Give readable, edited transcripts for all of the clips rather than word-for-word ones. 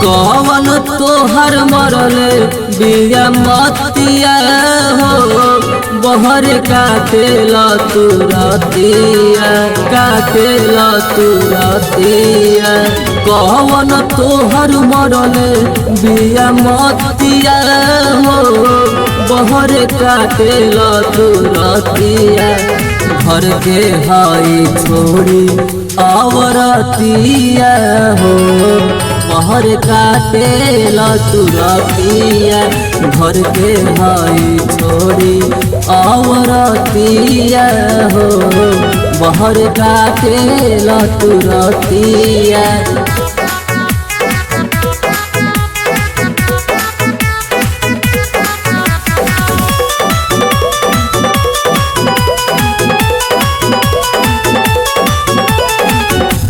कौन तोहर मरले बिया मतिया हो बहर काटेला तुरतिया काटेला तुरतिया कौन तोहर मरले बिया मतिया हो बहर काटेला तुरतिया घर के हाई छोड़ी आवरतिया हो बहर काटेला तुरतिया घर के हाई छोड़ी आवरतिया हो बहर काटेला तुरतिया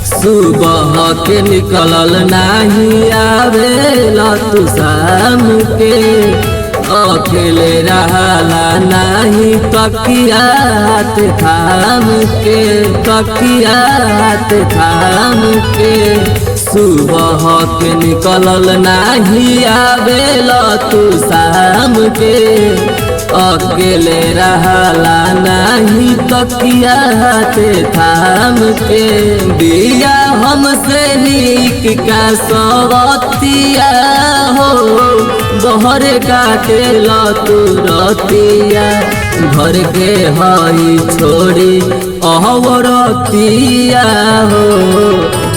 सुबह के निकलल नहीं आवेला तू शाम के अकेले रहला नहीं तकिया हाथ थाम के तकिया हाथ थाम के सुबह के निकलल नहीं आवेला तू शाम के अकेले रहला नहीं तकिया हाथ थाम के दिया हमसे नीक का सवतिया हो बहर काटेला तुरतिया घर के हई छोड़ी अहवरतिया हो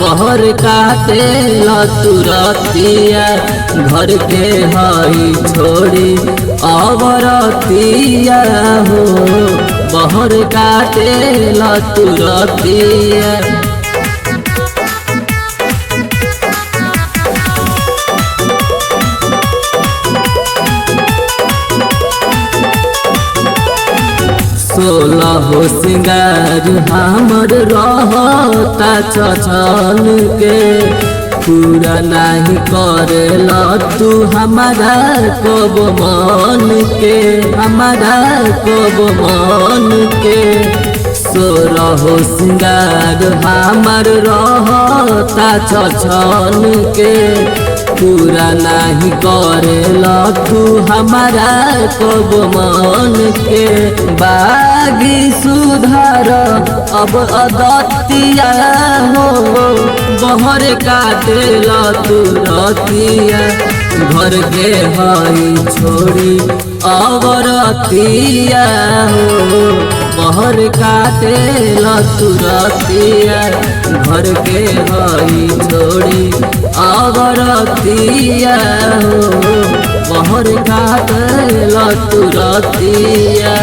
बहर काटेला तुरतिया घर के हई छोड़ी अवरतिया हो बहर काटेला तुरतिया सोलह सिंगार हमर रहता छछन के पूरा नहीं करेला तू हमारा कब मन के हमारा कब मन के सोलह सिंगार हमर रहता छछन के पूरा नहीं करेला तू हमारा कब मन के बागी सुधार अब अदतिया हो बहर काटेला तुरतिया घर के हई छोड़ी अवरतिया हो बहर काटेला तुरतिया घर के हई छोड़ी अवरतिया हो बहर काटेला तुरतिया।